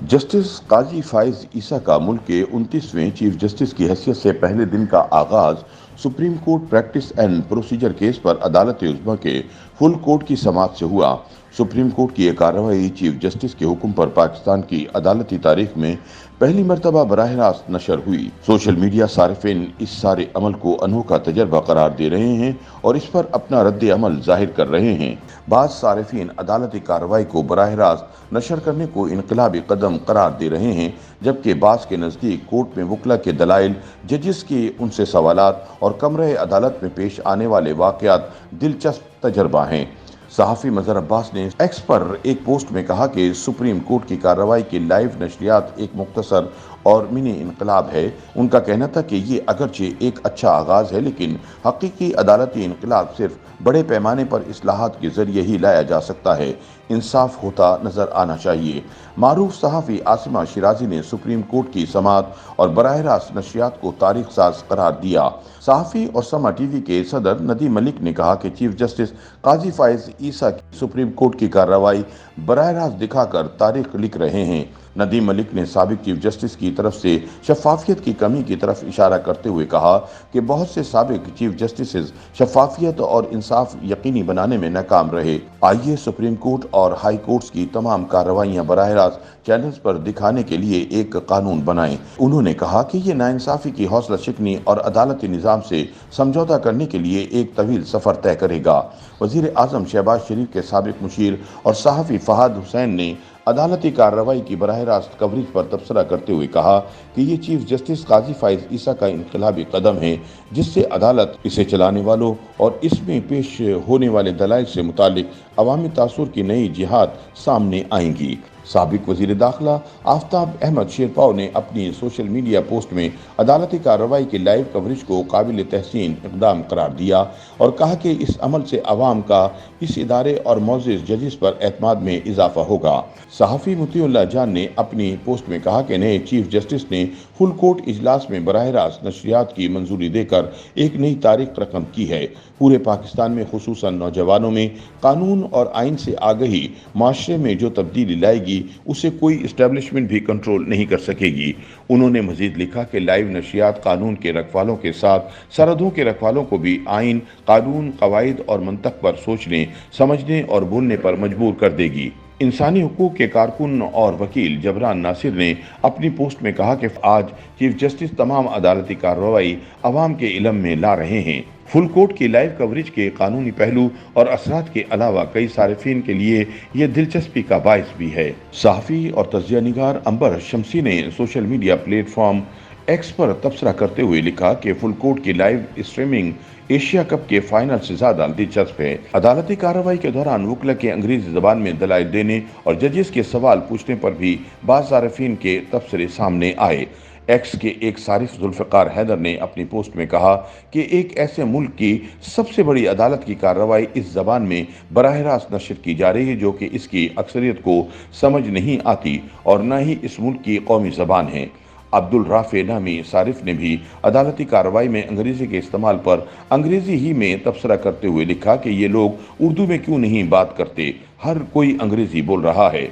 Justice काजी फाइज ईसा का मुल्क के 29वें चीफ जस्टिस की हैसियत से पहले दिन का आगाज supreme court practice and procedure case पर अदालत उज़्मा के फुल कोर्ट की समाअत से हुआ। सुप्रीम कोर्ट की यह कार्रवाई चीफ जस्टिस के हुक्म पर पाकिस्तान की अदालती तारीख में पहली मरतबा बराह रास्त नशर हुई। सोशल मीडिया सारिफिन इस सारे अमल को अनोखा तजर्बा करार दे रहे हैं और इस पर अपना रद्द अमल जाहिर कर रहे हैं। बाज़ सारिफिन अदालती कार्रवाई को बराह रास्त नशर करने को इनकलाबी कदम करार दे रहे हैं, जबकि बाज़ के नज़दीक कोर्ट में वकला के दलाइल, जजिस के उनसे सवालात और कमरे अदालत में पेश आने वाले वाक़यात दिलचस्प तजर्बा हैं। सहाफ़ी मज़हर अब्बास ने एक्स पर एक पोस्ट में कहा कि सुप्रीम कोर्ट की कार्रवाई की लाइव नशरियात एक मुख्तसर और मिनी इनकलाब है। उनका कहना था कि ये अगरचे एक अच्छा आगाज़ है, लेकिन हकीकी अदालती इनकलाब सिर्फ बड़े पैमाने पर इस्लाहात के जरिए ही लाया जा सकता है। इंसाफ होता नजर आना चाहिए। मारूफ सहाफ़ी आसिमा शिराजी ने सुप्रीम कोर्ट की समाअत और बराह रास्त नशरियात को तारीख साज करार दिया। सहाफ़ी और समा टीवी के सदर नदीम मलिक ने कहा कि चीफ जस्टिस काजी फाइज ईसा की सुप्रीम कोर्ट की कार्रवाई बराह रास्त दिखाकर तारीख लिख रहे हैं। नदीम मलिक ने साबिक चीफ जस्टिस की तरफ से शफाफियत की कमी की तरफ इशारा करते हुए कहा कि बहुत से साबिक चीफ जस्टिस शफाफियत और इंसाफ यकीनी बनाने में नाकाम रहे। आइए सुप्रीम कोर्ट और हाई कोर्ट्स की तमाम कार्रवाइयां बराह रास्त चैनल्स पर दिखाने के लिए एक कानून बनाएं। उन्होंने कहा कि ये नाइंसाफी की हौसला शिकनी और अदालती निज़ाम से समझौता करने के लिए एक तवील सफर तय करेगा। वज़ीर आज़म शहबाज शरीफ के साबिक मुशीर और सहाफ़ी फहाद हुसैन ने अदालती कार्रवाई की बराह रास्त कवरेज पर तबसरा करते हुए कहा कि ये चीफ जस्टिस काजी फाइज ईसा का इनकलाबी कदम है, जिससे अदालत, इसे चलाने वालों और इसमें पेश होने वाले दलाइल से मुतालिक अवामी तासुर की नई जिहाद सामने आएंगी। साबिक वज़ीर दाखिला आफ्ताब अहमद शेरपाव ने अपनी सोशल मीडिया पोस्ट में अदालती कार्रवाई के लाइव कवरेज को काबिल तहसीन इक़दाम करार दिया और कहा कि इस अमल से अवाम का इस इदारे और मोअज़्ज़िज़ जजिस पर एतमाद में इजाफा होगा। सहाफ़ी मुतीउल्लाह जान ने अपनी पोस्ट में कहा कि नए चीफ जस्टिस ने फुल कोर्ट इजलास में बराह रास्त नशरियात की मंजूरी देकर एक नई तारीख रकम की है। पूरे पाकिस्तान में खुसूसन नौजवानों में कानून और आइन से आगही माशरे में जो तब्दीली लाएगी उसे कोई इस्टेब्लिशमेंट भी कंट्रोल नहीं कर सकेगी। उन्होंने मजीद लिखा कि लाइव नशरियात कानून के रखवालों के साथ सरहदों के रखवालों को भी आइन, कानून, कवायद और मंतक पर सोचने, समझने और बोलने पर मजबूर कर देगी। इंसानी हुकूक के कारकुन और वकील जबरान नासिर ने अपनी पोस्ट में कहा कि आज चीफ जस्टिस तमाम अदालती कार्रवाई अवाम के इल्म में ला रहे हैं। फुल कोर्ट की लाइव कवरेज के कानूनी पहलू और असरात के अलावा कई सारिफिन के लिए यह दिलचस्पी का बायस भी है। सहाफ़ी और तज्ज़िया निगार अंबर शमसी ने सोशल मीडिया प्लेटफॉर्म एक्स पर तबसरा करते हुए लिखा कि फुल कोर्ट की लाइव स्ट्रीमिंग एशिया कप के फाइनल से ज्यादा दिलचस्प है। अदालती कार्रवाई के दौरान वकला के अंग्रेजी जबान में दलाइल देने और जजेस के सवाल पूछने पर भी बाज़ सारिफिन के तबसरे सामने आए। एक्स के एक सारिफ जुल्फ़िकार हैदर ने अपनी पोस्ट में कहा कि एक ऐसे मुल्क की सबसे बड़ी अदालत की कार्रवाई इस जबान में बराह रास्त नशर की जा रही है जो कि इसकी अक्सरियत को समझ नहीं आती और न ही इस मुल्क की कौमी जबान है। अब्दुल राफे नामी सारिफ ने भी अदालती कार्रवाई में अंग्रेजी के इस्तेमाल पर अंग्रेजी ही में तबसरा करते हुए लिखा कि ये लोग उर्दू में क्यों नहीं बात करते, हर कोई अंग्रेजी बोल रहा है।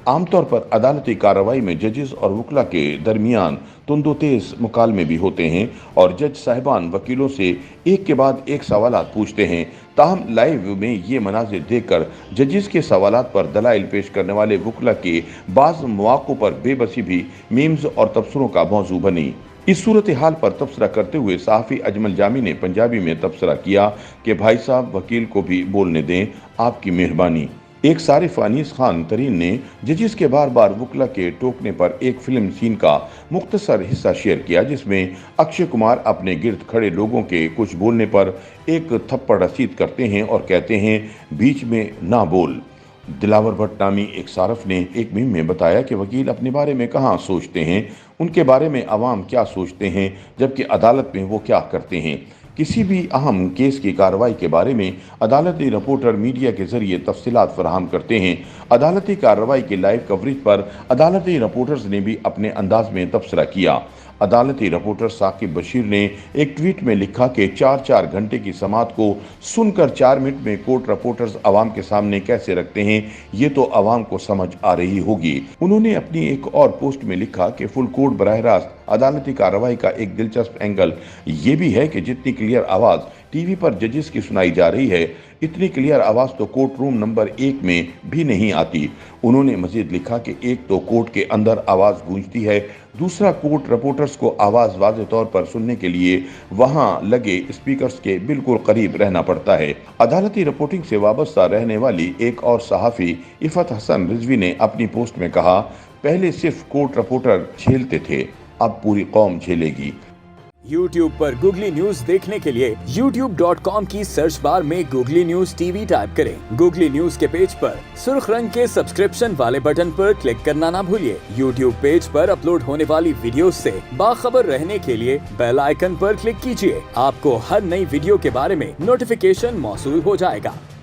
आमतौर पर अदालती कार्रवाई में जजेस और वकला के दरमियान तुंदो तेज मुकालमे भी होते हैं और जज साहिबान वकीलों से एक के बाद एक सवालात पूछते हैं। ताहम लाइव में ये मनाजिर देखकर जजेस के सवालात पर दलाइल पेश करने वाले वकला के बाज़ मौक़ों पर बेबसी भी मीम्स और तबसरों का मौजू बनी। इस सूरत हाल पर तबसरा करते हुए सहाफ़ी अजमल जामी ने पंजाबी में तबसरा किया कि भाई साहब वकील को भी बोलने दें, आपकी मेहरबानी। एक सारिफ अनीस खान तरीन ने जजिस के बार बार वकला के टोकने पर एक फिल्म सीन का मुख्तसर हिस्सा शेयर किया, जिसमें अक्षय कुमार अपने गिर्द खड़े लोगों के कुछ बोलने पर एक थप्पड़ रसीद करते हैं और कहते हैं, बीच में ना बोल। दिलावर भट्ट नामी एक सारफ ने एक मीम में बताया कि वकील अपने बारे में कहाँ सोचते हैं, उनके बारे में अवाम क्या सोचते हैं, जबकि अदालत में वो क्या करते हैं। किसी भी अहम केस की कार्रवाई के बारे में अदालती रिपोर्टर मीडिया के जरिए तफसीलात फराहम करते हैं। अदालती कार्रवाई के लाइव कवरेज पर अदालती रिपोर्टर्स ने भी अपने अंदाज में तबसरा किया। अदालती रिपोर्टर साकिब बशीर ने एक ट्वीट में लिखा कि 4-4 घंटे की समाअत को सुनकर 4 मिनट में कोर्ट रिपोर्टर्स अवाम के सामने कैसे रखते हैं, ये तो अवाम को समझ आ रही होगी। उन्होंने अपनी एक और पोस्ट में लिखा कि फुल कोर्ट बराह रास्त अदालती कार्रवाई का एक दिलचस्प एंगल ये भी है कि जितनी क्लियर आवाज टीवी पर जजेस की सुनाई जा रही है, इतनी क्लियर आवाज तो कोर्ट रूम नंबर 1 में भी नहीं आती। उन्होंने मजीद लिखा कि एक तो कोर्ट के अंदर आवाज गूंजती है, दूसरा कोर्ट रिपोर्टर्स को आवाज वाज़ेह तौर पर सुनने के लिए वहां लगे स्पीकर्स के बिल्कुल करीब रहना पड़ता है। अदालती रिपोर्टिंग से वाबस्ता रहने वाली एक और सहाफी इफत हसन रिजवी ने अपनी पोस्ट में कहा, पहले सिर्फ कोर्ट रिपोर्टर झेलते थे, अब पूरी कौम झेलेगी। YouTube पर गूगली न्यूज देखने के लिए youtube.com की सर्च बार में गूगली न्यूज टीवी टाइप करें। गूगली न्यूज के पेज पर सुर्ख रंग के सब्सक्रिप्शन वाले बटन पर क्लिक करना ना भूलिए। YouTube पेज पर अपलोड होने वाली वीडियोस से बाखबर रहने के लिए बेल आइकन पर क्लिक कीजिए। आपको हर नई वीडियो के बारे में नोटिफिकेशन मौसूल हो जाएगा।